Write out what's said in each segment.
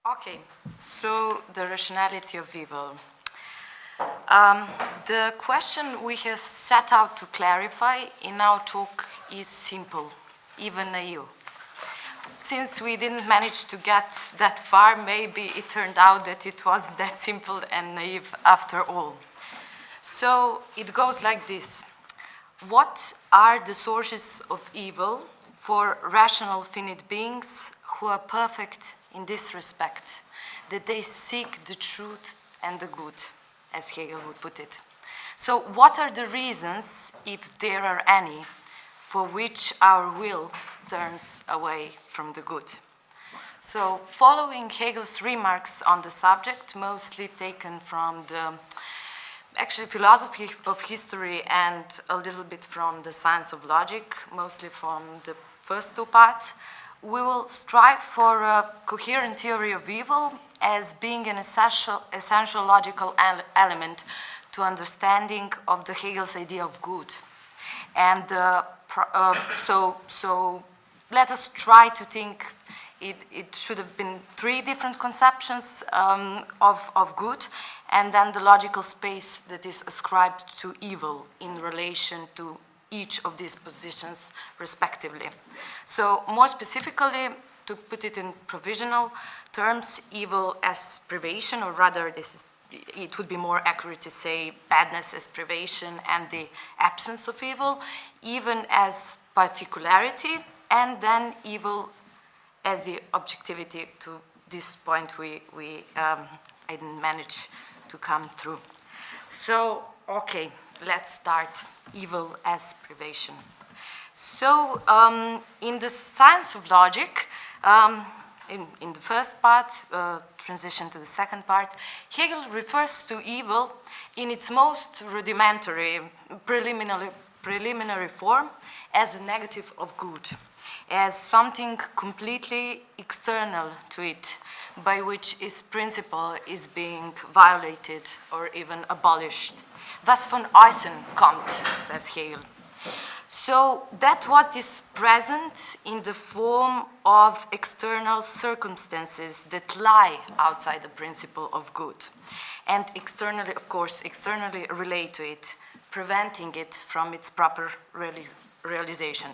Okay, so the rationality of evil. The question we have set out to clarify in our talk is simple, even naive. Since we didn't manage to get that far, maybe it turned out that it wasn't that simple and naive after all. So it goes like this. What are the sources of evil for rational finite beings who are perfect in this respect, that they seek the truth and the good, as Hegel would put it? So what are the reasons, if there are any, for which our will turns away from the good? So following Hegel's remarks on the subject, mostly taken from the actually philosophy of history and a little bit from the science of logic, mostly from the first two parts, we will strive for a coherent theory of evil as being an essential logical element to understanding of the Hegel's idea of good. And so let us try to think it should have been three different conceptions of good, and then the logical space that is ascribed to evil in relation to each of these positions respectively. So more specifically, to put it in provisional terms, evil as privation, or rather it would be more accurate to say badness as privation and the absence of evil, even as particularity, and then evil as the objectivity. To this point I didn't manage to come through. So, okay, let's start evil as privation. So, in the science of logic, in the first part, transition to the second part, Hegel refers to evil in its most rudimentary, preliminary form as the negative of good, as something completely external to it, by which its principle is being violated or even abolished. Was von außen kommt, says Hegel. So that what is present in the form of external circumstances that lie outside the principle of good, and externally, of course, externally relate to it, preventing it from its proper realization.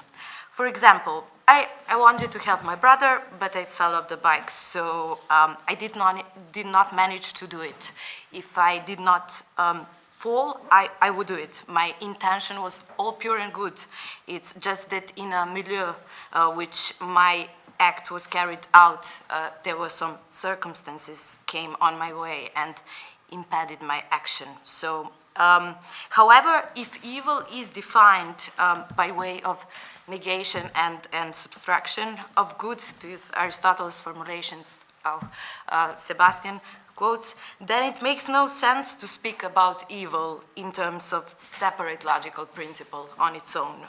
For example, I wanted to help my brother, but I fell off the bike, so I did not manage to do it. If I did not fall, I would do it. My intention was all pure and good. It's just that in a milieu which my act was carried out, there were some circumstances came on my way and impeded my action. So, however, if evil is defined by way of negation and subtraction of goods, to use Aristotle's formulation, Sebastian quotes, then it makes no sense to speak about evil in terms of separate logical principle on its own.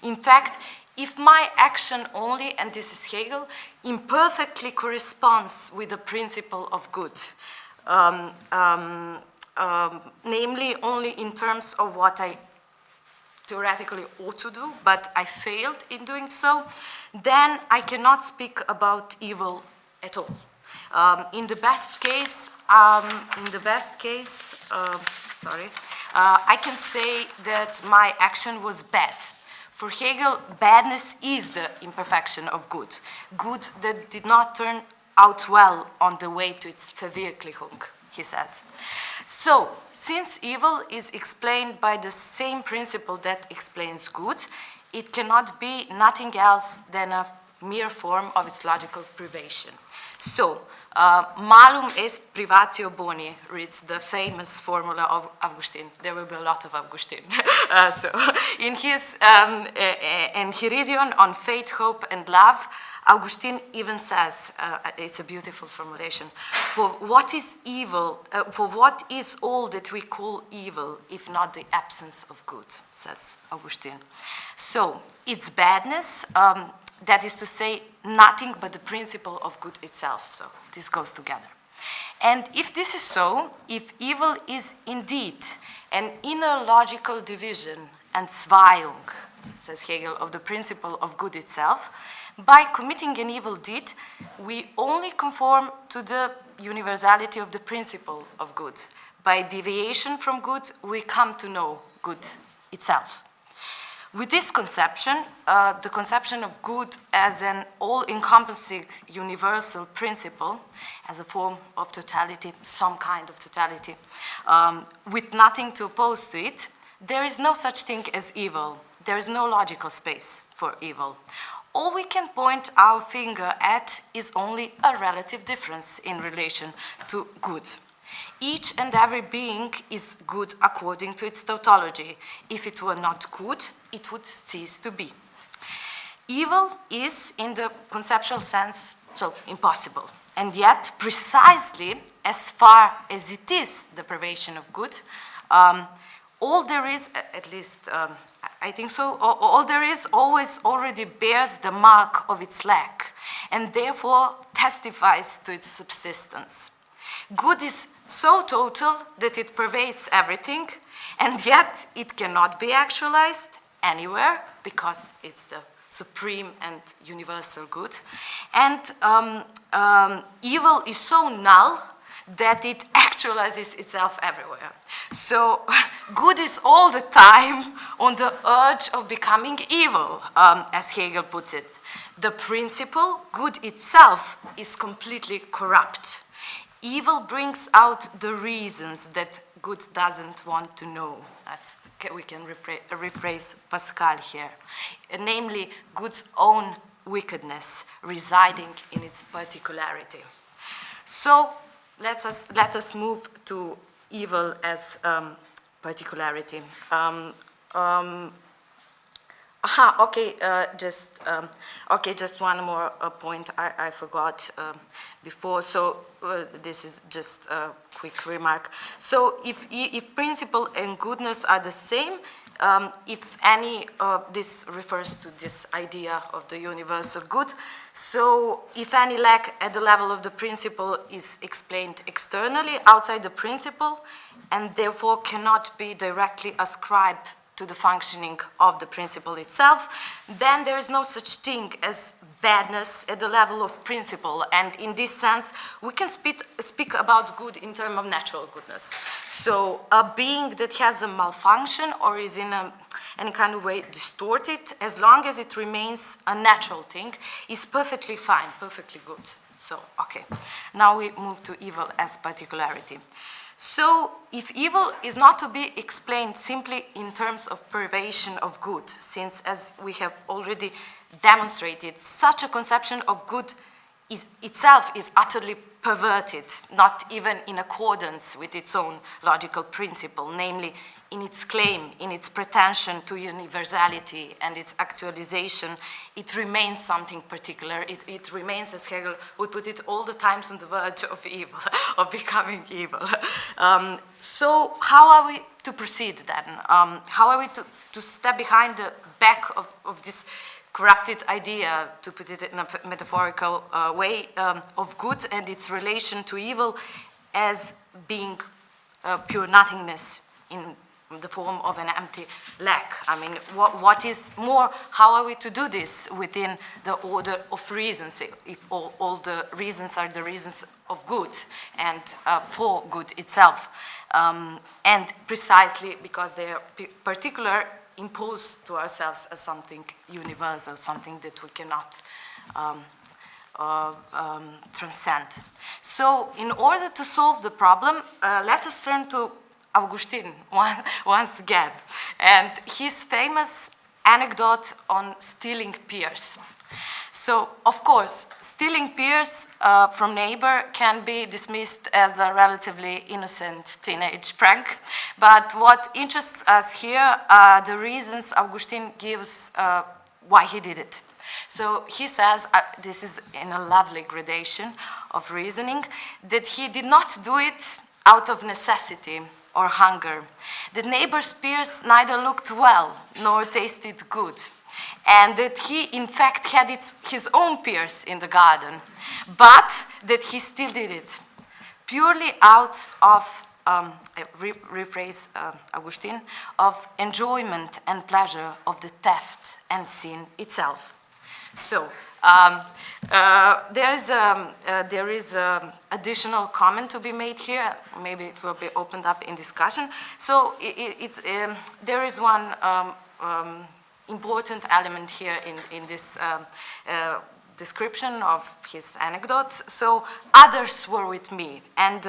In fact, if my action only, and this is Hegel, imperfectly corresponds with the principle of good, namely only in terms of what I theoretically ought to do, but I failed in doing so, then I cannot speak about evil at all. In the best case, I can say that my action was bad. For Hegel, badness is the imperfection of good, good that did not turn out well on the way to its Verwirklichung, he says. So, since evil is explained by the same principle that explains good, it cannot be nothing else than a mere form of its logical privation. So, malum est privatio boni, reads the famous formula of Augustine. There will be a lot of Augustine. So, in his Enchiridion on faith, hope, and love, Augustine even says, it's a beautiful formulation, for what is evil, for what is all that we call evil, if not the absence of good, says Augustine. So, it's badness, that is to say, nothing but the principle of good itself. So this goes together. And if this is so, if evil is indeed an inner logical division, Entzweiung, says Hegel, of the principle of good itself, By committing an evil deed, we only conform to the universality of the principle of good. By deviation from good, we come to know good itself. With this conception, the conception of good as an all-encompassing universal principle, as a form of totality, some kind of totality, with nothing to oppose to it, there is no such thing as evil. There is no logical space for evil. All we can point our finger at is only a relative difference in relation to good. Each and every being is good according to its tautology. If it were not good, it would cease to be. Evil is, in the conceptual sense, so impossible. And yet, precisely as far as it is the privation of good, all there is, at least I think so, all there is always already bears the mark of its lack, and therefore testifies to its subsistence. Good is so total that it pervades everything, and yet it cannot be actualized anywhere because it's the supreme and universal good. And evil is so null that it actualizes itself everywhere. So good is all the time on the urge of becoming evil, as Hegel puts it. The principle, good itself, is completely corrupt. Evil brings out the reasons that good doesn't want to know. We can rephrase Pascal here. Namely, good's own wickedness residing in its particularity. So let us move to evil as particularity. Just one more point I forgot before. So this is just a quick remark. So if principle and goodness are the same, if any, this refers to this idea of the universal good. So if any lack at the level of the principle is explained externally, outside the principle, and therefore cannot be directly ascribed to the functioning of the principle itself, then there is no such thing as badness at the level of principle. And in this sense, we can speak about good in terms of natural goodness. So a being that has a malfunction or is in any kind of way distorted, as long as it remains a natural thing, is perfectly fine, perfectly good. So, okay. Now we move to evil as particularity. So, if evil is not to be explained simply in terms of privation of good, since, as we have already demonstrated, such a conception of good itself is utterly perverted, not even in accordance with its own logical principle, namely in its claim, in its pretension to universality and its actualization, it remains something particular. It remains, as Hegel would put it, all the times on the verge of evil, of becoming evil. So how are we to proceed then? How are we to step behind the back of this corrupted idea, to put it in a metaphorical way, of good and its relation to evil as being pure nothingness in the form of an empty lack? I mean, what is more, how are we to do this within the order of reasons, if all the reasons are the reasons of good and for good itself? And precisely because they are particular, imposed to ourselves as something universal, something that we cannot transcend. So in order to solve the problem, let us turn to Augustine once again, and his famous anecdote on stealing pears. So, of course, stealing pears from neighbor can be dismissed as a relatively innocent teenage prank, but what interests us here are the reasons Augustine gives why he did it. So he says, this is in a lovely gradation of reasoning, that he did not do it out of necessity or hunger. The neighbor's pears neither looked well nor tasted good, and that he in fact had his own pears in the garden, but that he still did it purely out of, rephrase Augustine, of enjoyment and pleasure of the theft and sin itself. So There is additional comment to be made here. Maybe it will be opened up in discussion. So there is one important element here in this description of his anecdotes. So others were with me, and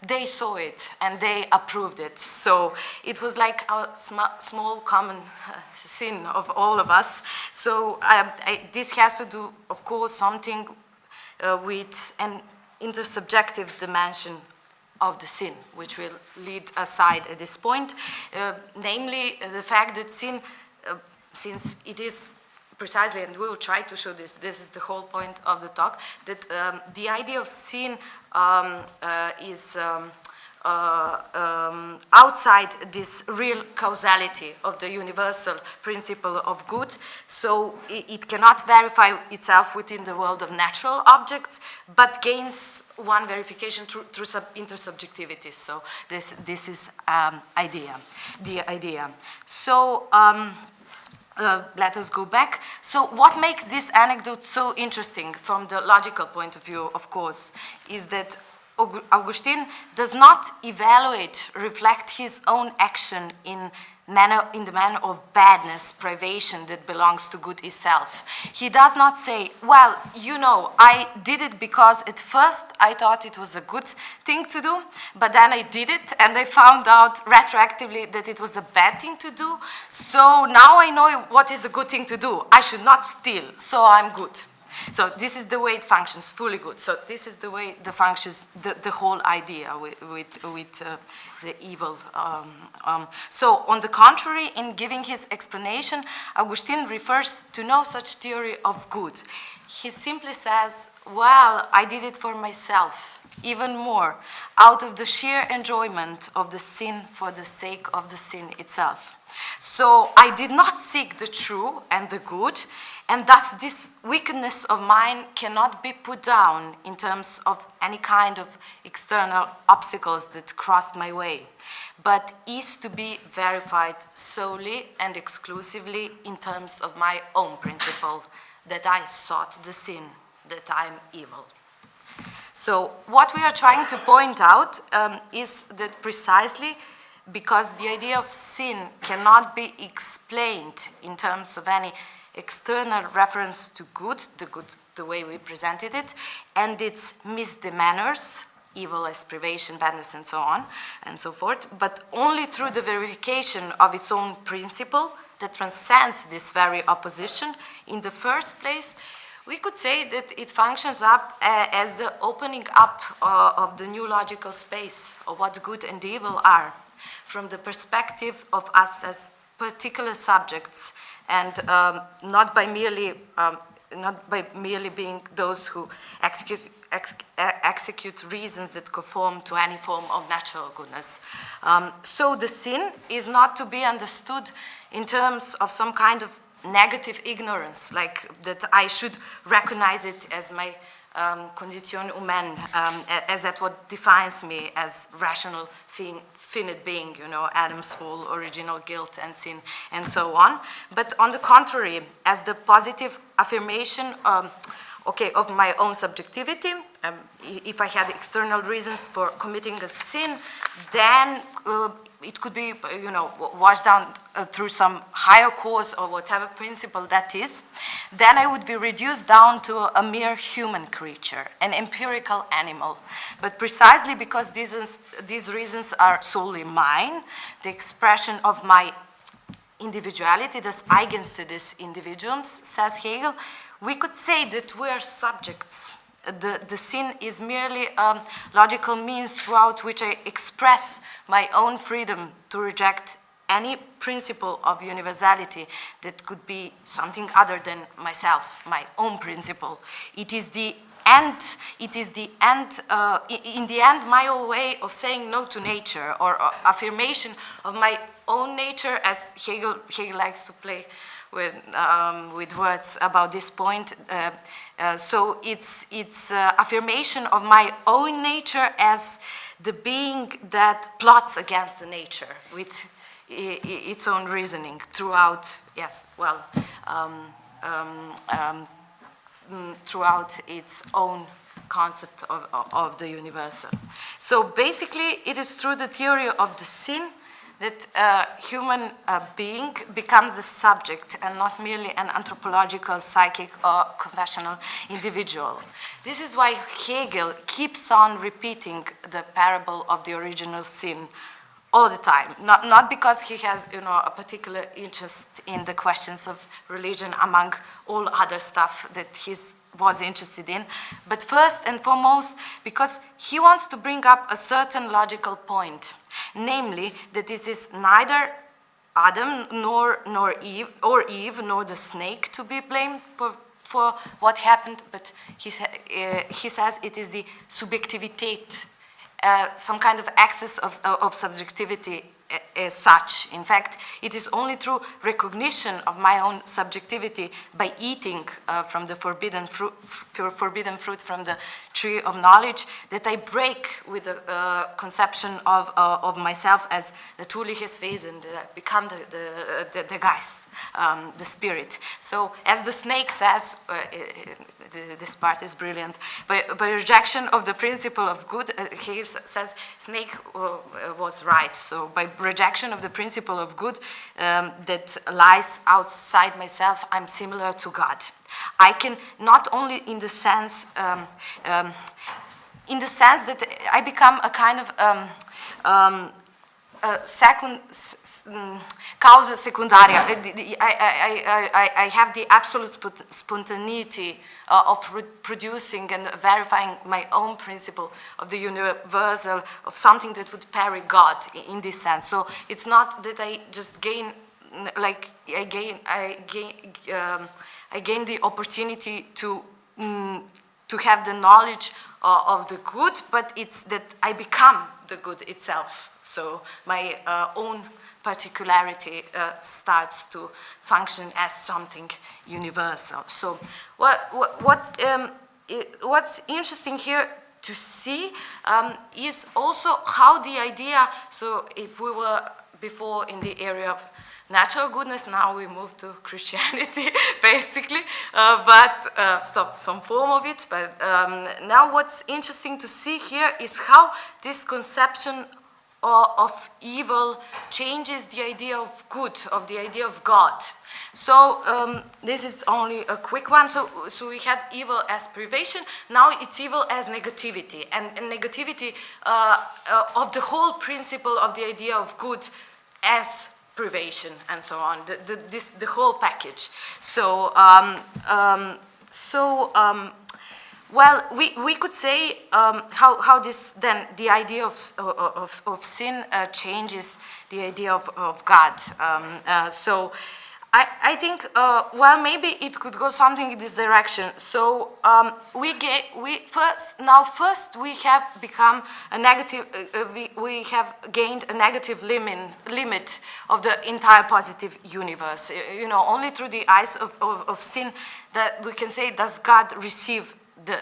they saw it, and they approved it. So it was like a small common sin of all of us. So this has to do, of course, something with an intersubjective dimension of the sin, which will lead aside at this point, namely the fact that sin, since it is precisely, and we will try to show this, this is the whole point of the talk, that the idea of sin is outside this real causality of the universal principle of good, so it cannot verify itself within the world of natural objects, but gains one verification through intersubjectivity. So this is the idea. So let us go back. So what makes this anecdote so interesting from the logical point of view, of course, is that Augustine does not evaluate, reflect his own action in the manner of badness, privation that belongs to good itself. He does not say, well, you know, I did it because at first I thought it was a good thing to do, but then I did it and I found out retroactively that it was a bad thing to do, so now I know what is a good thing to do. I should not steal, so I'm good. So this is the way it functions, fully good. So this is the way it functions, the whole idea with the evil. So on the contrary, in giving his explanation, Augustine refers to no such theory of good. He simply says, well, I did it for myself, even more, out of the sheer enjoyment of the sin for the sake of the sin itself. So I did not seek the true and the good, and thus this wickedness of mine cannot be put down in terms of any kind of external obstacles that crossed my way, but is to be verified solely and exclusively in terms of my own principle, that I sought the sin, that I'm evil. So what we are trying to point out is that precisely because the idea of sin cannot be explained in terms of any external reference to good, the way we presented it, and its misdemeanors, evil as privation, badness, and so on, and so forth, but only through the verification of its own principle that transcends this very opposition. In the first place, we could say that it functions up as the opening up of the new logical space of what good and evil are, from the perspective of us as particular subjects, and not by merely being those who execute reasons that conform to any form of natural goodness. So the sin is not to be understood in terms of some kind of negative ignorance, like that I should recognize it as my condition humaine, as that what defines me as rational finite being, you know, Adam's fall, original guilt and sin, and so on. But on the contrary, as the positive affirmation of my own subjectivity, if I had external reasons for committing a sin, then it could be, you know, washed down through some higher cause or whatever principle that is, then I would be reduced down to a mere human creature, an empirical animal. But precisely because these reasons are solely mine, the expression of my individuality, das eigenste des Individuums, says Hegel, we could say that we are subjects. The sin is merely a logical means throughout which I express my own freedom to reject any principle of universality that could be something other than myself, my own principle. It is the end, in the end, my own way of saying no to nature, or affirmation of my own nature, as Hegel likes to play with words about this point. So it's affirmation of my own nature as the being that plots against the nature with its own reasoning throughout, yes, well, throughout its own concept of the universal. So basically, it is through the theory of the sin that human being becomes the subject and not merely an anthropological, psychic, or confessional individual. This is why Hegel keeps on repeating the parable of the original sin all the time, not because he has, a particular interest in the questions of religion among all other stuff that he was interested in, but first and foremost because he wants to bring up a certain logical point, namely that this is neither Adam nor Eve, nor the snake to be blamed for what happened, but he says it is the Subjectivity, some kind of excess of subjectivity as such. In fact, it is only through recognition of my own subjectivity by eating from the forbidden fruit from the tree of knowledge that I break with the conception of myself as the natürliches Wesen, become the Geist, the spirit. So, as the snake says, this part is brilliant. By rejection of the principle of good, he says snake was right. So by rejection of the principle of good that lies outside myself, I'm similar to God. I can not only in the sense that I become a kind of causa secundaria. I have the absolute spontaneity of producing and verifying my own principle of the universal, of something that would parry God in this sense. So it's not that I just gain, like I gain the opportunity to have the knowledge of the good, but it's that I become the good itself. So my own particularity starts to function as something universal. So what's interesting here to see is also how the idea, so if we were before in the area of natural goodness, now we move to Christianity, basically, but some form of it. But now what's interesting to see here is how this conception of evil changes the idea of good, of the idea of God. So this is only a quick one. So we had evil as privation. Now it's evil as negativity, and negativity of the whole principle of the idea of good as privation and so on. The whole package. So well, we could say how this then the idea of sin changes the idea of God. So I think well, maybe it could go something in this direction. So first we have become a negative. We have gained a negative limit of the entire positive universe. Only through the eyes of sin that we can say, does God receive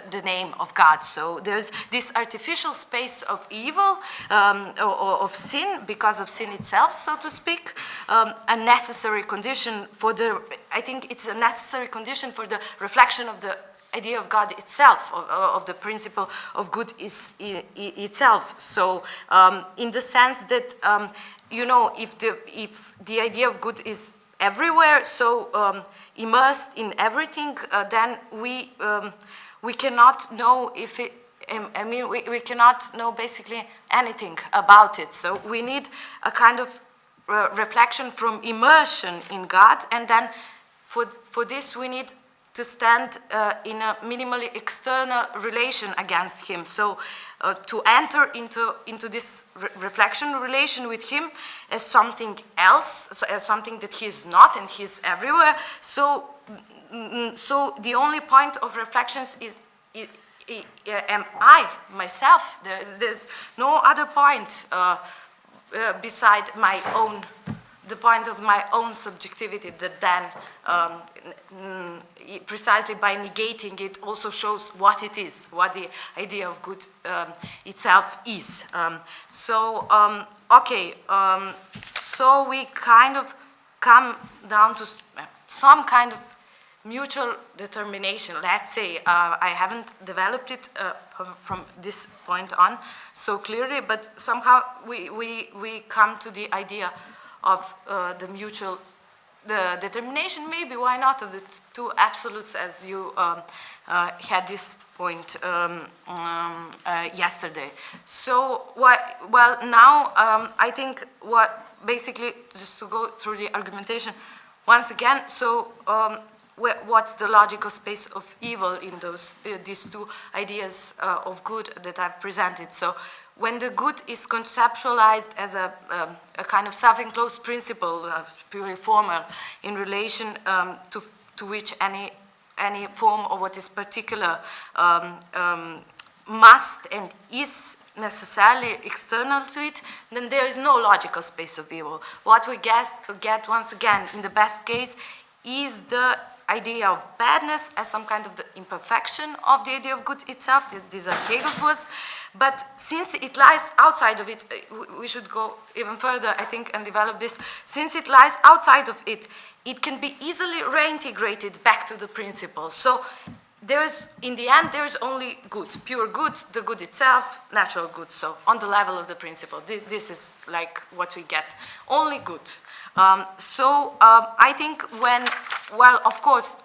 the name of God. So there's this artificial space of evil, or of sin, because of sin itself, so to speak, a necessary condition for I think it's a necessary condition for the reflection of the idea of God itself, of the principle of good itself. So in the sense that, if the idea of good is everywhere, so immersed in everything, then we cannot know if it, we cannot know basically anything about it. So we need a kind of reflection from immersion in God, and then for this we need to stand in a minimally external relation against Him. So to enter into this reflection relation with Him as something else, so as something that He is not and He is everywhere. So the only point of reflections is am I, myself. There's no other point beside my own, the point of my own subjectivity that then, precisely by negating it, also shows what it is, what the idea of good itself is. Okay, so we kind of come down to some kind of mutual determination, let's say. I haven't developed it from this point on so clearly, but somehow we come to the idea of the mutual determination, maybe, why not, of the two absolutes, as you had this point yesterday. So, well, now I think basically, just to go through the argumentation once again, so what's the logical space of evil in these two ideas of good that I've presented? So when the good is conceptualized as a kind of self-enclosed principle, purely formal, in relation to which any form of what is particular must and is necessarily external to it, then there is no logical space of evil. What we get once again, in the best case, is the idea of badness as some kind of the imperfection of the idea of good itself. These are Hegel's words. But since it lies outside of it, we should go even further, I think, and develop this. Since it lies outside of it, it can be easily reintegrated back to the principle. So in the end, there is only good, pure good, the good itself, natural good. So on the level of the principle, this is like what we get, only good. I think well, of course,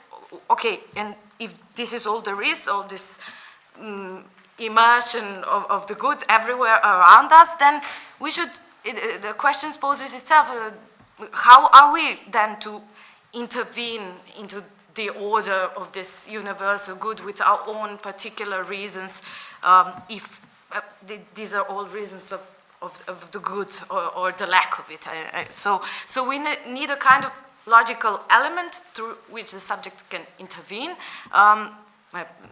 okay, and if this is all there is, all this immersion of the good everywhere around us, then we should, the question poses itself, how are we then to intervene into the order of this universal good with our own particular reasons, if these are all reasons of the good or the lack of it. So we need a kind of logical element through which the subject can intervene.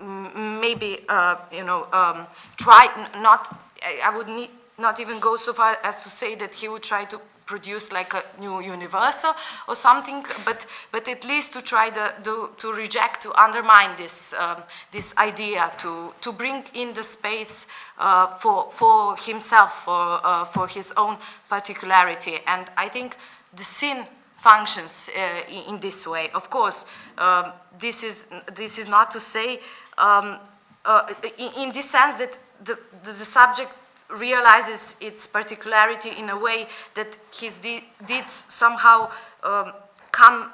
Maybe, try not, I would not even go so far as to say that he would try to produce like a new universal or something, but at least to try to reject, to undermine this idea, to bring in the space for himself, for his own particularity. And I think the sin functions in this way. Of course, this is not to say in this sense that the subject realizes its particularity in a way that his deeds somehow come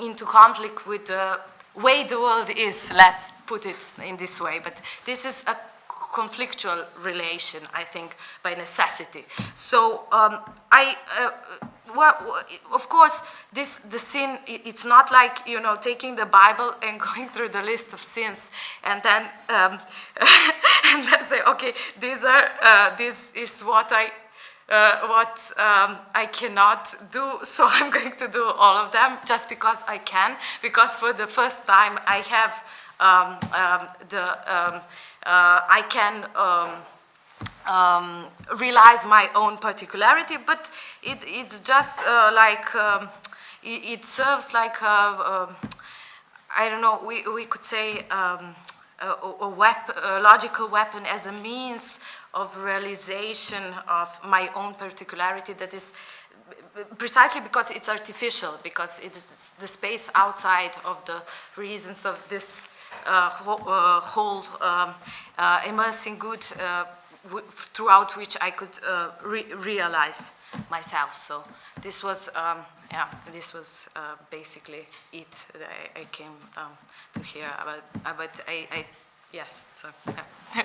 into conflict with the way the world is, let's put it in this way. But this is a conflictual relation, I think, by necessity. So well, of course, the sin, it's not like, taking the Bible and going through the list of sins and then and then say, okay, this is what I cannot do, so I'm going to do all of them just because I can, because for the first time I have I can realize my own particularity, but it's just it serves like I don't know, we could say a logical weapon as a means of realization of my own particularity, that is precisely because it's artificial, because it's the space outside of the reasons of this whole immersing good throughout which I could realize myself. So this was, this was basically it that I came to hear about. But yes. So. Yeah.